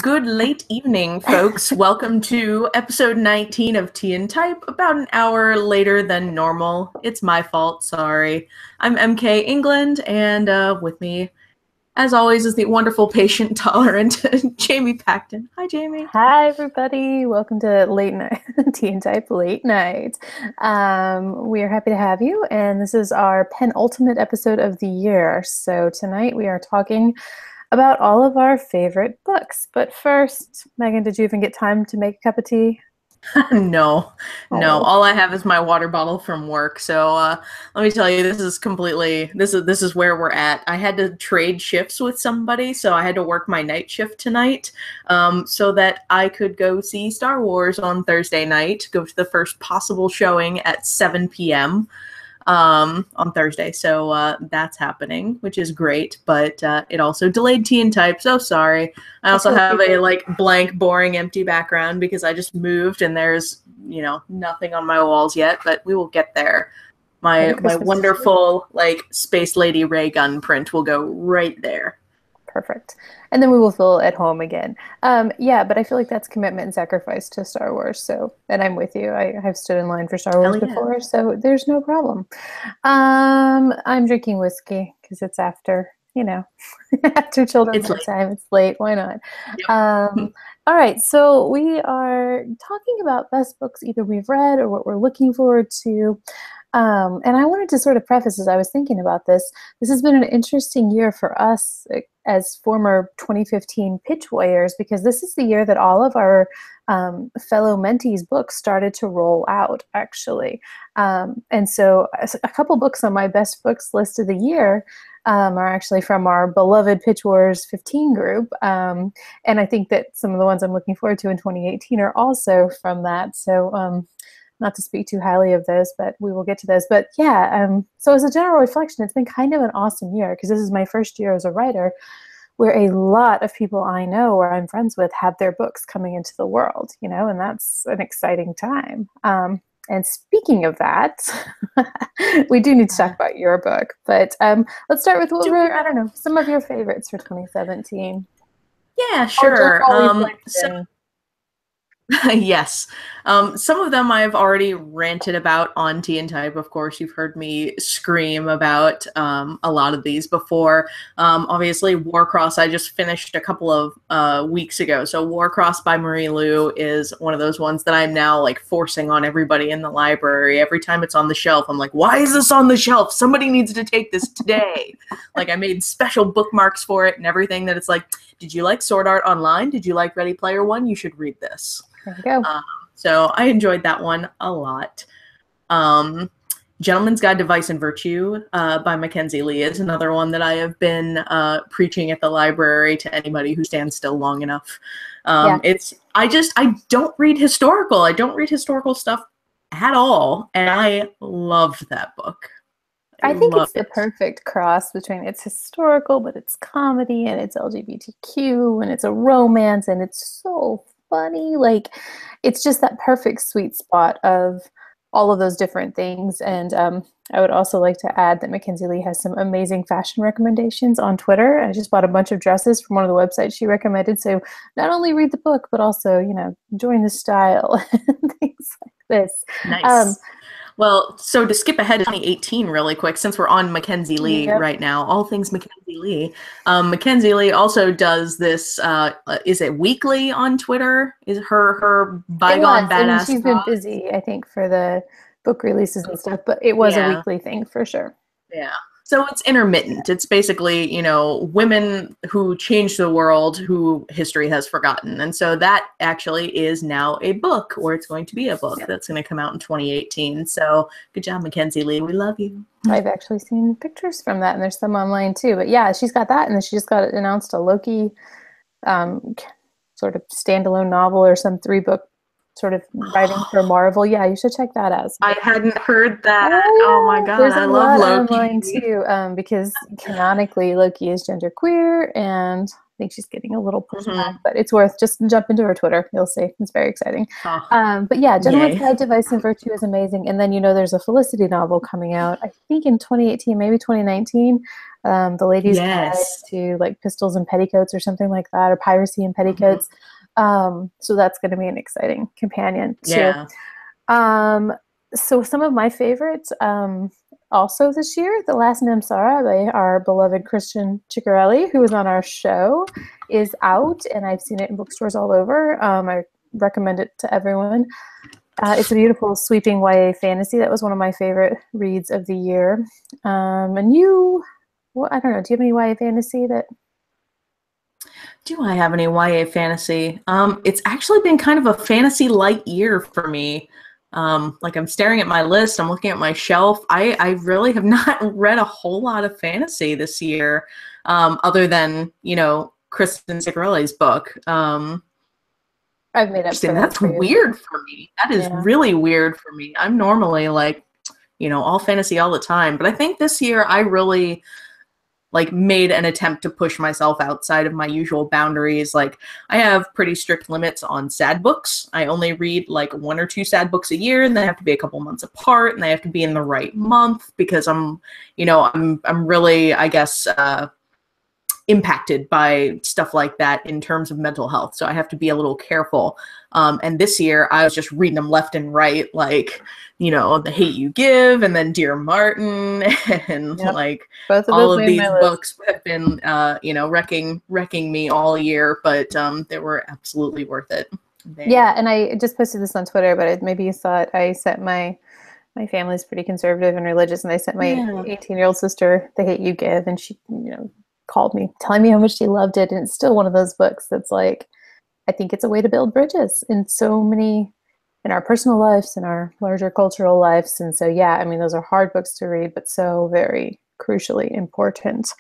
Good late evening, folks. Welcome to episode 19 of Tea and Type, about an hour later than normal. It's my fault, sorry. I'm MK England, and with me, as always, is the wonderful, patient, tolerant Jamie Pacton. Hi, Jamie. Hi, everybody. Welcome to Late Night Tea and Type Late Night. We are happy to have you, and this is our penultimate episode of the year. So tonight we are talking about all of our favorite books. But first, Megan, did you even get time to make a cup of tea? No. Oh. All I have is my water bottle from work. So let me tell you, this is where we're at. I had to trade shifts with somebody, so I had to work my night shift tonight, so that I could go see Star Wars on Thursday night. Go to the first possible showing at 7 p.m. On Thursday. So that's happening, which is great, but it also delayed Tea and Type, so sorry. I also have a blank, boring, empty background because I just moved and there's, nothing on my walls yet, but we will get there. My wonderful, Space Lady ray gun print will go right there. Perfect. And then we will feel at home again. Yeah, but I feel like that's commitment and sacrifice to Star Wars. So, and I'm with you. I have stood in line for Star Wars before, so there's no problem. I'm drinking whiskey because it's after, after children's bedtime. It's late. Why not? Yep. All right. So we are talking about best books either we've read or what we're looking forward to. And I wanted to sort of preface as I was thinking about this. This has been an interesting year for us as former 2015 pitch warriors, because this is the year that all of our fellow mentees books started to roll out, actually. And so a couple books on my best books list of the year are actually from our beloved Pitch Wars 15 group. And I think that some of the ones I'm looking forward to in 2018 are also from that. So not to speak too highly of those, but we will get to those. But yeah, so as a general reflection, it's been kind of an awesome year because this is my first year as a writer where a lot of people I know or I'm friends with have their books coming into the world, and that's an exciting time. And speaking of that, we do need to talk about your book, but let's start with some of your favorites for 2017. Yeah, sure. Yes. Some of them I've already ranted about on Tea and Type. Of course, you've heard me scream about a lot of these before. Obviously, Warcross I just finished a couple of weeks ago. So Warcross by Marie Lu is one of those ones that I'm now forcing on everybody in the library. Every time it's on the shelf, I'm like, why is this on the shelf? Somebody needs to take this today. I made special bookmarks for it and everything that it's did you like Sword Art Online? Did you like Ready Player One? You should read this. There you go. So I enjoyed that one a lot. Gentleman's Guide to Vice and Virtue by Mackenzie Lee is another one that I have been preaching at the library to anybody who stands still long enough. I don't read historical. I don't read historical stuff at all, and I loved that book. I think it's the perfect cross between it's historical, but it's comedy, and it's LGBTQ, and it's a romance, and it's so funny. It's just that perfect sweet spot of all of those different things. And I would also like to add that Mackenzie Lee has some amazing fashion recommendations on Twitter. I just bought a bunch of dresses from one of the websites she recommended. So not only read the book, but also, join the style and things like this. Nice. Well, so to skip ahead to 2018 really quick, since we're on Mackenzie Lee right now, all things Mackenzie Lee. Mackenzie Lee also does this, is it weekly on Twitter? Is her Bygone Badass? And she's been busy, I think, for the book releases and stuff, but it was a weekly thing for sure. Yeah. So it's intermittent. It's basically, women who changed the world who history has forgotten. And so that actually is now a book, or it's going to be a book that's going to come out in 2018. So good job, Mackenzie Lee. We love you. I've actually seen pictures from that, and there's some online too. But yeah, she's got that, and then she just got announced a Loki sort of standalone novel or some 3-book sort of writing for Marvel. Yeah, you should check that out. I hadn't heard that. Oh my god, I love Loki. Online too, because canonically Loki is genderqueer, and I think she's getting a little pushback, but it's worth just jump into her Twitter. You'll see. It's very exciting. But yeah, Gentleman's Guide to Vice and Virtue is amazing. And then, there's a Felicity novel coming out, I think in 2018, maybe 2019, The Lady's Guide Yes. to like Pistols and Petticoats or something like that, or Piracy and Petticoats. So that's going to be an exciting companion too. Yeah. So some of my favorites also this year, The Last Namsara by our beloved Christian Ciccarelli, who was on our show, is out, and I've seen it in bookstores all over. I recommend it to everyone. It's a beautiful, sweeping YA fantasy. That was one of my favorite reads of the year. And you, well, I don't know, do you have any YA fantasy that... Do I have any YA fantasy? It's actually been kind of a fantasy light year for me. Like I'm staring at my list, I'm looking at my shelf. I really have not read a whole lot of fantasy this year, other than, Kristen Ciccarelli's book. I've made up for that That's for you. weird for me. That is really weird for me. I'm normally like, all fantasy all the time. But I think this year I really like made an attempt to push myself outside of my usual boundaries. Like I have pretty strict limits on sad books. I only read like 1 or 2 sad books a year, and they have to be a couple months apart, and they have to be in the right month because I'm really, I guess, impacted by stuff like that in terms of mental health. So I have to be a little careful. And this year I was just reading them left and right, like, The Hate You Give, and then Dear Martin, and like both of all those of made these my list. books have been, wrecking me all year, but they were absolutely worth it. Yeah, and I just posted this on Twitter, but maybe you saw it. I sent my family's pretty conservative and religious, and I sent my 18-year-old sister The Hate You Give, and she, called me telling me how much she loved it. And it's still one of those books that's like, I think it's a way to build bridges in so many, in our personal lives, in our larger cultural lives. And so, yeah, I mean, those are hard books to read, but so very crucially important.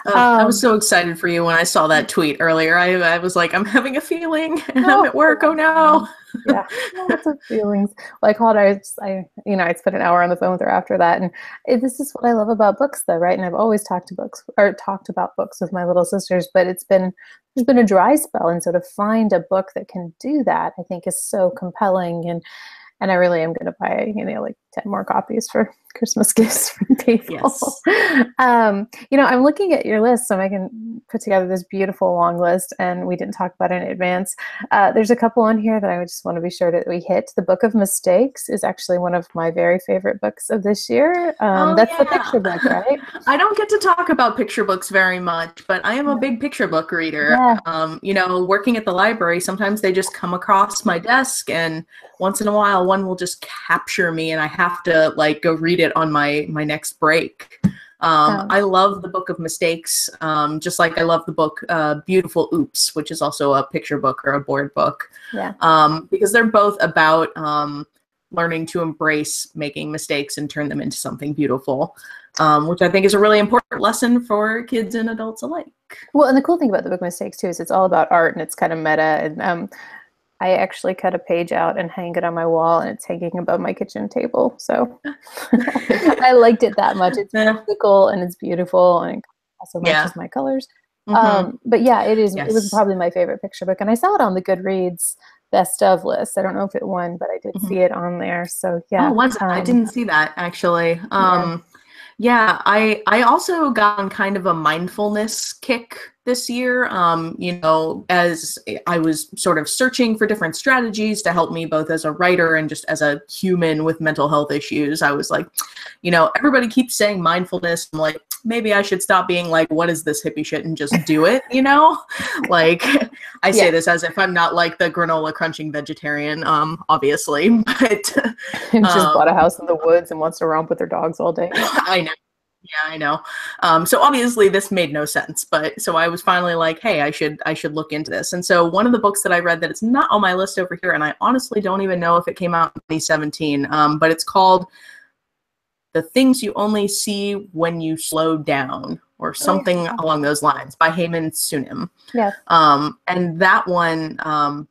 I was so excited for you when I saw that tweet earlier. I was like, I'm having a feeling, and I'm at work. Oh no. Yeah, lots of feelings. Well, I called her. I'd spent an hour on the phone with her after that, and this is what I love about books, though, right? And I've always talked about books with my little sisters, but there's been a dry spell, and so to find a book that can do that, I think, is so compelling. And I really am going to buy, like 10 more copies for Christmas gifts from people. Yes. I'm looking at your list, so I can put together this beautiful long list, and we didn't talk about it in advance. There's a couple on here that I just want to be sure that we hit. The Book of Mistakes is actually one of my very favorite books of this year. That's the picture book, right? I don't get to talk about picture books very much, but I am a big picture book reader. Yeah. Working at the library, sometimes they just come across my desk, and once in a while one will just capture me, and I have to like go read it on my next break. I love the Book of Mistakes, just like I love the book Beautiful Oops, which is also a picture book or a board book. Yeah. Because they're both about learning to embrace making mistakes and turn them into something beautiful, which I think is a really important lesson for kids and adults alike. Well, and the cool thing about the Book of Mistakes too is it's all about art, and it's kind of meta. And I actually cut a page out and hang it on my wall, and it's hanging above my kitchen table. So I liked it that much. It's physical and it's beautiful, and it also matches my colors. But yeah, it is. Yes. It was probably my favorite picture book, and I saw it on the Goodreads best of list. I don't know if it won, but I did see it on there. So yeah. Oh, I didn't see that actually. Yeah, I also got on kind of a mindfulness kick this year, as I was sort of searching for different strategies to help me both as a writer and just as a human with mental health issues. I was like, everybody keeps saying mindfulness. I'm like, maybe I should stop being like, what is this hippie shit, and just do it, Like, I say this as if I'm not like the granola crunching vegetarian, obviously, but just bought a house in the woods and wants to romp with their dogs all day. I know. Yeah, I know. So obviously this made no sense, but so I was finally like, hey, I should look into this. And so one of the books that I read that it's not on my list over here, and I honestly don't even know if it came out in 2017, but it's called The Things You Only See When You Slow Down, or something along those lines, by Heyman Sunim. Yeah. And that one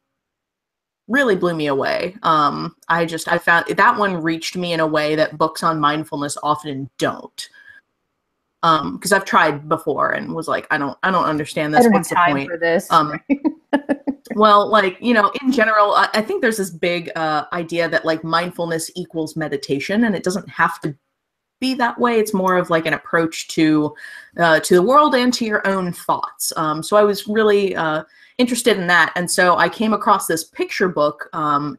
really blew me away. I found that one reached me in a way that books on mindfulness often don't. Because I've tried before and was like, I don't understand this. What's the point for this? Well, like, in general, I think there's this big idea that like mindfulness equals meditation, and it doesn't have to be that way. It's more of like an approach to the world and to your own thoughts. So I was really interested in that. And so I came across this picture book,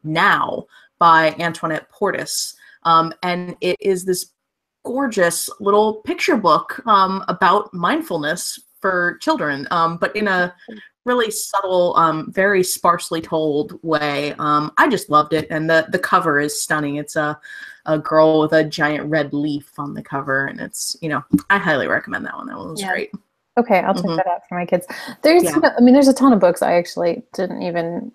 Now, by Antoinette Portis. And it is this gorgeous little picture book about mindfulness for children, but in a really subtle, very sparsely told way. I just loved it, and the cover is stunning. It's a girl with a giant red leaf on the cover, and it's, I highly recommend that one. That one was great. Okay, I'll check that out for my kids. There's, there's a ton of books I actually didn't even,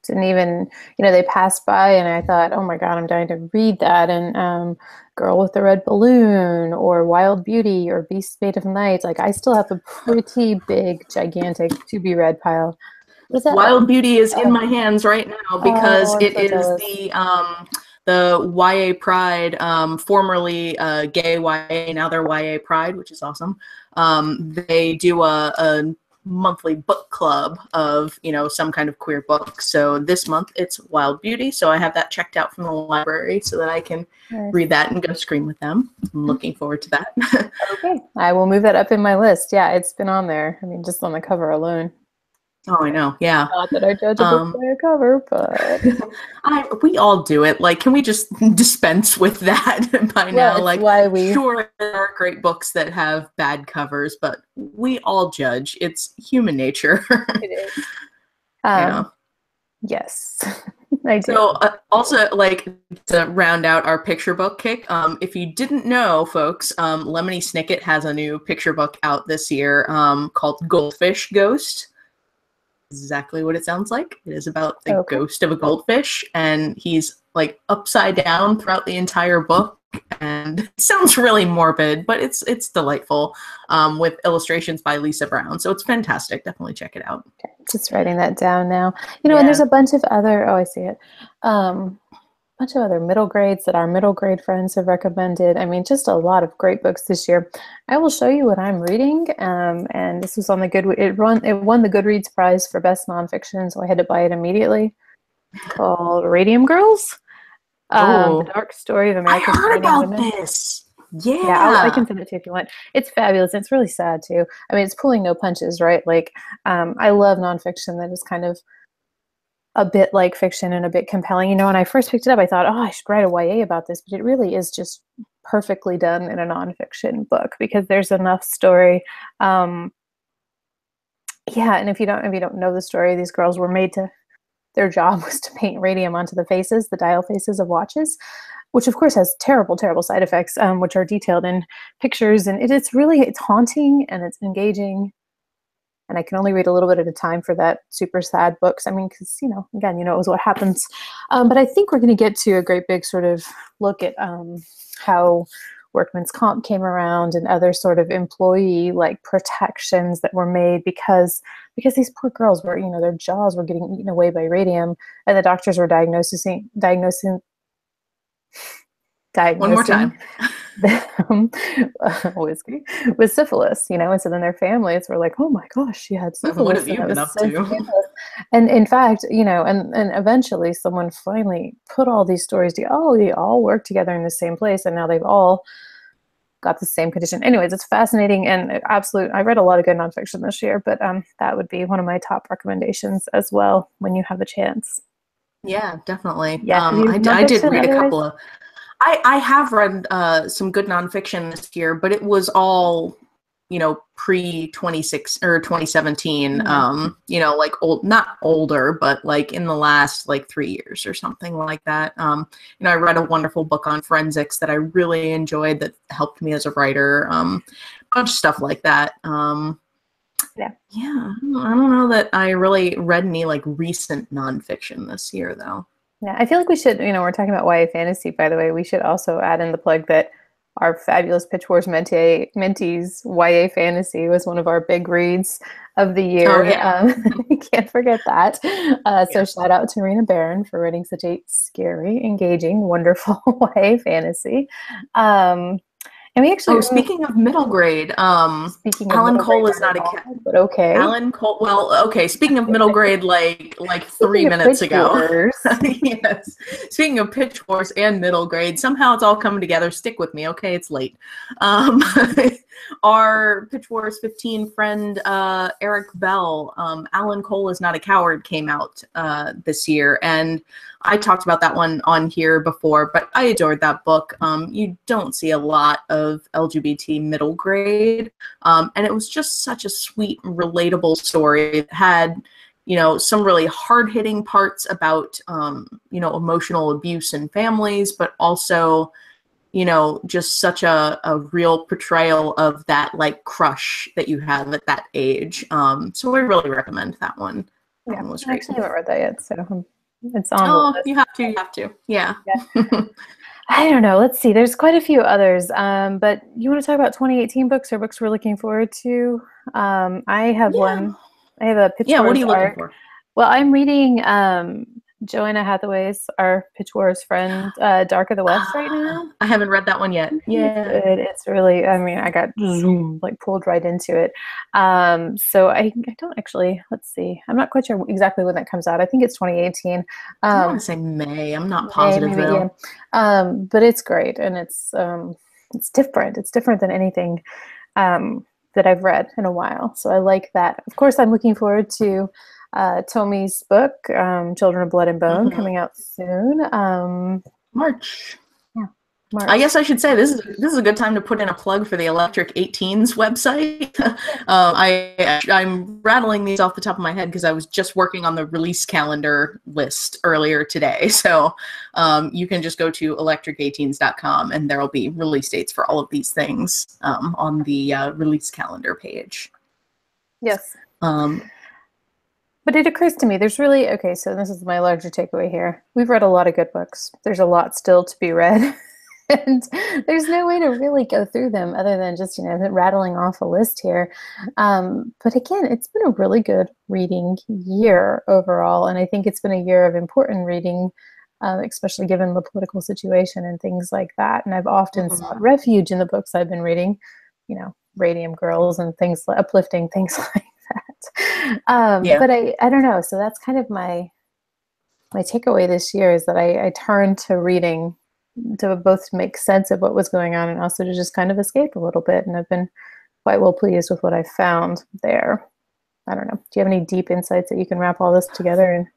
they passed by and I thought, oh my God, I'm dying to read that. And Girl with the Red Balloon or Wild Beauty or Beasts Made of Night. Like, I still have a pretty big, gigantic to be read pile. What is that? Wild Beauty is in my hands right now because it is the YA Pride, formerly gay YA, now they're YA Pride, which is awesome. They do a monthly book club of, some kind of queer book. So this month it's Wild Beauty. So I have that checked out from the library so that I can read that and go scream with them. I'm looking forward to that. Okay. I will move that up in my list. Yeah, it's been on there. I mean, just on the cover alone. Oh, I know. Yeah. Not that I judge a book by a cover, but we all do it. Like, can we just dispense with that by now? Like, sure, there are great books that have bad covers, but we all judge. It's human nature. It is. Yes, I do. So, also, like, to round out our picture book kick, if you didn't know, folks, Lemony Snicket has a new picture book out this year called Goldfish Ghosts. Exactly what it sounds like. It is about the ghost of a goldfish, and he's like upside down throughout the entire book, and it sounds really morbid, but it's delightful, with illustrations by Lisa Brown. So it's fantastic. Definitely check it out. Okay. Just writing that down now. And there's a bunch of other, I see it. Bunch of other middle grades that our middle grade friends have recommended. I mean, just a lot of great books this year. I will show you what I'm reading. And this was on the it won the Goodreads prize for best nonfiction, so I had to buy it immediately. Called Radium Girls. The Dark Story of American I heard about this. Yeah, I can send it to you if you want. It's fabulous. And it's really sad too. I mean, it's pulling no punches, right? Like, I love nonfiction that is kind of a bit like fiction and a bit compelling. When I first picked it up, I thought, I should write a YA about this, but it really is just perfectly done in a nonfiction book because there's enough story. And if you don't know the story, these girls were made to, their job was to paint radium onto the faces, the dial faces of watches, which of course has terrible, terrible side effects, which are detailed in pictures. And it's haunting and it's engaging. And I can only read a little bit at a time for that super sad books. I mean, because, again, it was what happens. But I think we're going to get to a great big sort of look at how workman's comp came around and other sort of employee-like protections that were made because these poor girls were, their jaws were getting eaten away by radium, and the doctors were diagnosing one more time them whiskey with syphilis, and so then their families were like, oh my gosh, she had syphilis. What have you been up to? And in fact, and eventually someone finally put all these stories together. Oh, they all work together in the same place, and now they've all got the same condition. Anyways, it's fascinating and absolute. I read a lot of good nonfiction this year, but that would be one of my top recommendations as well when you have a chance. Yeah, definitely. Yeah, I did read a couple of. I have read some good nonfiction this year, but it was all, pre-26 or 2017, like not older, but like in the last like 3 years or something like that. I read a wonderful book on forensics that I really enjoyed that helped me as a writer. A bunch of stuff like that. I don't know that I really read any like recent nonfiction this year though. Yeah, I feel like we should, we're talking about YA fantasy, by the way. We should also add in the plug that our fabulous Pitch Wars mentees, YA fantasy was one of our big reads of the year. Oh, yeah. Can't forget that. So shout out to Rena Barron for writing such a scary, engaging, wonderful YA fantasy. And we actually, Oh, speaking of middle grade, speaking of Alan middle grade, Cole is not not at a all, cat. but okay. Alan Cole. Well, okay. Speaking of middle grade, like three Speaking of minutes pitch ago. wars, Yes. Speaking of pitch wars and middle grade, somehow it's all coming together. Stick with me, okay? It's late. Um, our pitch wars 15 friend Eric Bell, Alan Cole is not a coward, came out this year, and I talked about that one on here before, but I adored that book. You don't see a lot of LGBT middle grade. And it was just such a sweet, relatable story. It had, some really hard-hitting parts about, emotional abuse in families, but also, just such a real portrayal of that, like, crush that you have at that age. So I really recommend that one. That yeah, one was I great. actually haven't read that yet, so it's on the Oh, list. you have to. Yeah. I don't know. Let's see. There's quite a few others. But you want to talk about 2018 books or books we're looking forward to? I have Yeah. one. I have a Pitch Yeah, what are Wars you looking arc. for? Well, I'm reading Joanna Hathaway's, our Pitch Wars friend, Dark of the West right now. I haven't read that one yet. It's Yeah. good. It's really, I mean, I got like pulled right into it. So I don't actually, let's see. I'm not quite sure exactly when that comes out. I think it's 2018. I want to say May. I'm not May, positive maybe, yeah. though. But it's great, and it's different. It's different than anything that I've read in a while. So I like that. Of course, I'm looking forward to Tomi's book, Children of Blood and Bone, coming out soon. March. Yeah, March. I guess I should say this is a good time to put in a plug for the Electric 18s website. I'm rattling these off the top of my head because I was just working on the release calendar list earlier today. So you can just go to electric18s.com and there will be release dates for all of these things on the release calendar page. Yes. But it occurs to me, there's really, okay, so this is my larger takeaway here. We've read a lot of good books. There's a lot still to be read. And there's no way to really go through them other than just, rattling off a list here. But again, it's been a really good reading year overall. And I think it's been a year of important reading, especially given the political situation and things like that. And I've often sought refuge in the books I've been reading, Radium Girls and things, uplifting things like that. Yeah. But I don't know. So that's kind of my takeaway this year is that I turned to reading to both make sense of what was going on and also to just kind of escape a little bit. And I've been quite well pleased with what I found there. I don't know. Do you have any deep insights that you can wrap all this together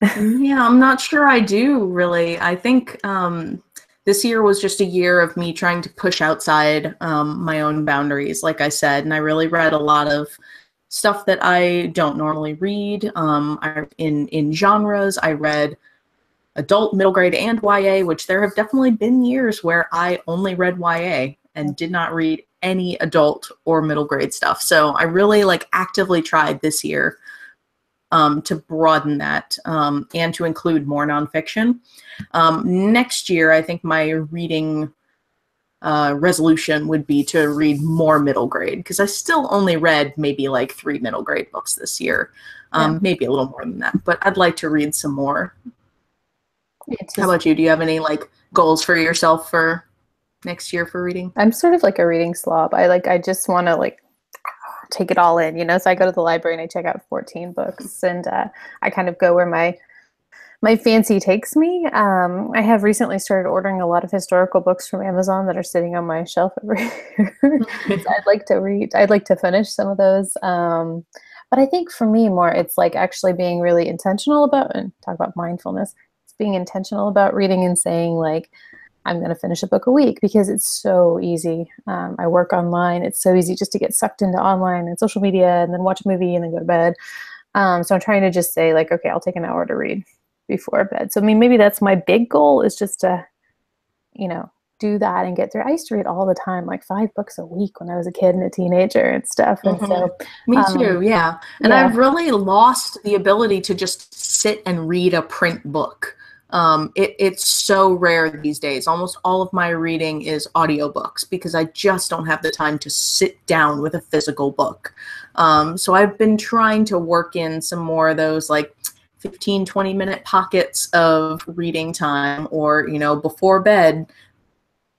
in? Yeah, I'm not sure I do really. I think this year was just a year of me trying to push outside my own boundaries, like I said, and I really read a lot of stuff that I don't normally read. In genres, I read adult, middle grade, and YA, which there have definitely been years where I only read YA and did not read any adult or middle grade stuff. So I really actively tried this year to broaden that and to include more nonfiction. Next year, I think my reading resolution would be to read more middle grade because I still only read maybe 3 middle grade books this year, maybe a little more than that, but I'd like to read some more. How about you? Do you have any goals for yourself for next year for reading? I'm sort of like a reading slob. I just want to take it all in, so I go to the library and I check out 14 books and I kind of go where my fancy takes me. I have recently started ordering a lot of historical books from Amazon that are sitting on my shelf over here. So I'd like to read. I'd like to finish some of those. But I think for me more, it's actually being really intentional about, and talk about mindfulness, it's being intentional about reading and saying I'm going to finish a book a week because it's so easy. I work online. It's so easy just to get sucked into online and social media and then watch a movie and then go to bed. So I'm trying to just say okay, I'll take an hour to read before bed. So I mean, maybe that's my big goal is just to, do that and get through. I used to read all the time, 5 books a week when I was a kid and a teenager and stuff. And so me too, yeah. And I've really lost the ability to just sit and read a print book. It's so rare these days. Almost all of my reading is audiobooks because I just don't have the time to sit down with a physical book. So I've been trying to work in some more of those 15, 20-minute pockets of reading time or, before bed,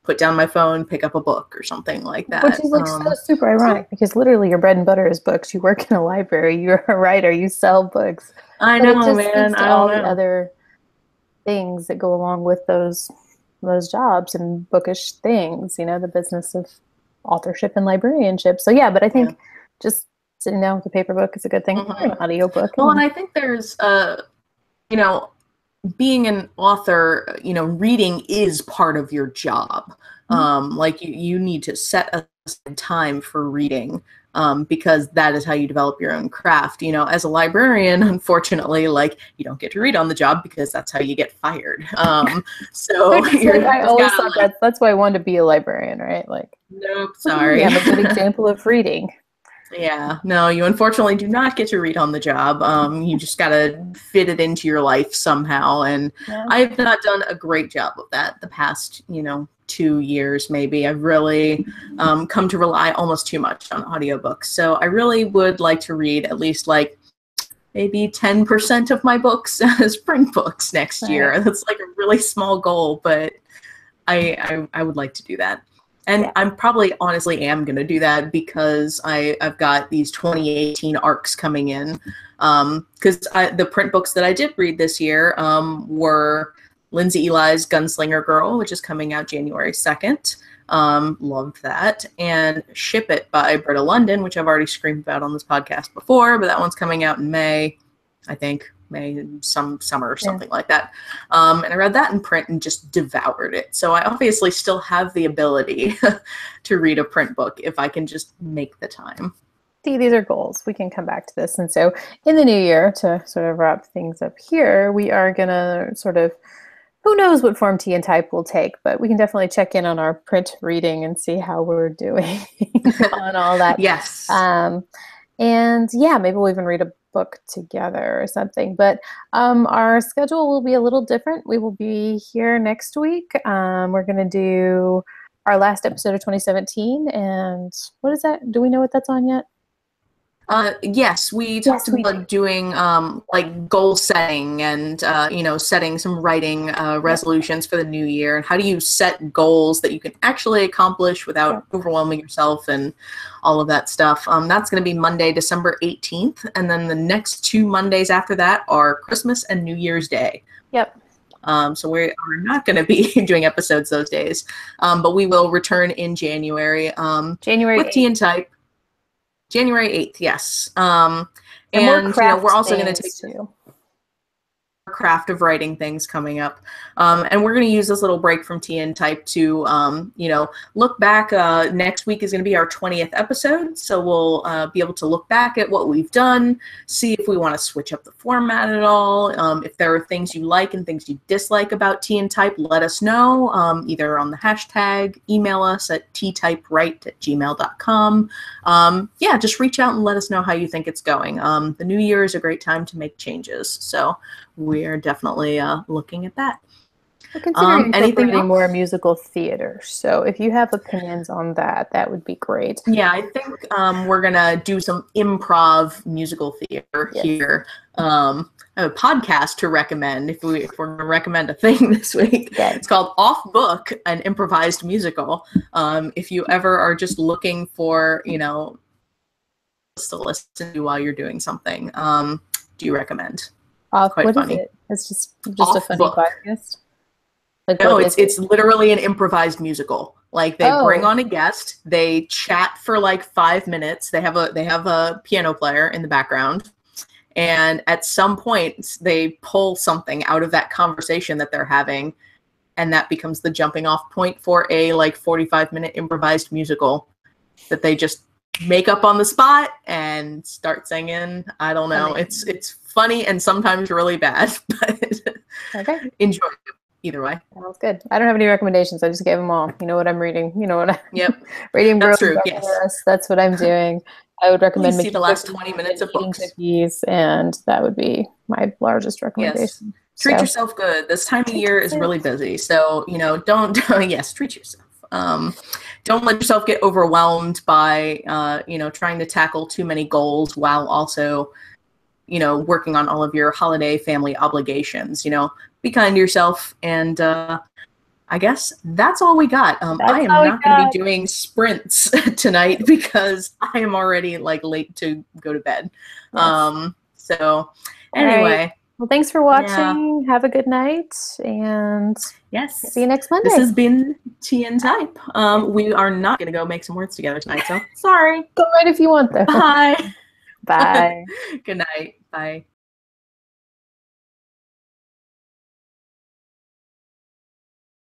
put down my phone, pick up a book or something like that. Which is like so super ironic because literally your bread and butter is books. You work in a library, you're a writer, you sell books. I But it know, just man. speaks to I all don't the know. other things that go along with those jobs and bookish things, you know, the business of authorship and librarianship. So yeah, but I think just sitting down with a paper book is a good thing, or an audiobook. Well, and I think there's you know, being an author, you know, reading is part of your job. Like you need to set aside time for reading, because that is how you develop your own craft. You know, as a librarian, unfortunately, like you don't get to read on the job because that's how you get fired. So you're I just always gotta, thought like, that's why I wanted to be a librarian, right? Like, nope, look at me, sorry. I'm a good example of reading. Yeah, no, you unfortunately do not get to read on the job. You just gotta fit it into your life somehow. And Yeah. I've not done a great job of that the past, 2 years maybe. I've really come to rely almost too much on audiobooks. So I really would like to read at least like maybe 10% of my books as print books next year. That's like a really small goal, but I would like to do that. And I'm probably honestly am going to do that because I've got these 2018 arcs coming in. Because the print books that I did read this year were Lindsay Eli's Gunslinger Girl, which is coming out January 2nd. Loved that. And Ship It by Britta London, which I've already screamed about on this podcast before, but that one's coming out in May, I think. May, some summer or something like that. And I read that in print and just devoured it. So I obviously still have the ability to read a print book if I can just make the time. See, these are goals. We can come back to this. And so in the new year, to sort of wrap things up here, we are going to sort of, who knows what form Tea and Type will take, but we can definitely check in on our print reading and see how we're doing on all that. Yes. And yeah, maybe we'll even read a book together or something. But our schedule will be a little different. We will be here next week. We're going to do our last episode of 2017. And what is that? Do we know what that's on yet? Yes, we talked about doing like goal setting and setting some writing resolutions for the new year. And how do you set goals that you can actually accomplish without overwhelming yourself and all of that stuff? That's going to be Monday, December 18th, and then the next 2 Mondays after that are Christmas and New Year's Day. Yep. So we are not going to be doing episodes those days, but we will return in January. January with 8th. Tea and Type. January 8th, yes. And we're also going to take craft of writing things coming up. And we're going to use this little break from Tea and Type to, look back. Next week is going to be our 20th episode. So we'll be able to look back at what we've done, see if we want to switch up the format at all. If there are things you like and things you dislike about Tea and Type, let us know, either on the hashtag, email us at teatypewrite@gmail.com. Just reach out and let us know how you think it's going. The new year is a great time to make changes. So we're definitely looking at that. We're considering incorporating more musical theater. So if you have opinions on that, that would be great. Yeah, I think we're going to do some improv musical theater here. I have a podcast to recommend if we're going to recommend a thing this week. Yeah. It's called Off Book, an improvised musical. If you ever are just looking for, to listen to while you're doing something, do you recommend? Quite funny. Is it? It's just a funny podcast. Like, no, it's literally an improvised musical. Like they bring on a guest, they chat for like 5 minutes. They have a piano player in the background, and at some point they pull something out of that conversation that they're having, and that becomes the jumping off point for a like 45-minute improvised musical that they just make up on the spot and start singing. I don't know. Amazing. It's funny and sometimes really bad, but enjoy it either way. Sounds good. I don't have any recommendations. I just gave them all. You know what I'm reading. You know what Yep. Radium That's Girls. true. Yes. That's what I'm doing. I would recommend see the last 20 minutes of books. Cookies, and that would be my largest recommendation. Yes. Treat yourself good. This time of year is really busy. So, don't treat yourself. Don't let yourself get overwhelmed by, trying to tackle too many goals while also, working on all of your holiday family obligations. Be kind to yourself. And I I guess that's all we got. I am not going to be doing sprints tonight because I am already like late to go to bed. Yes. So anyway. Right. Well, thanks for watching. Yeah. Have a good night, and yes, see you next Monday. This has been Tea and Type. We are not going to go make some words together tonight, so sorry. Go right if you want, though. Bye. Bye. Good night. Bye.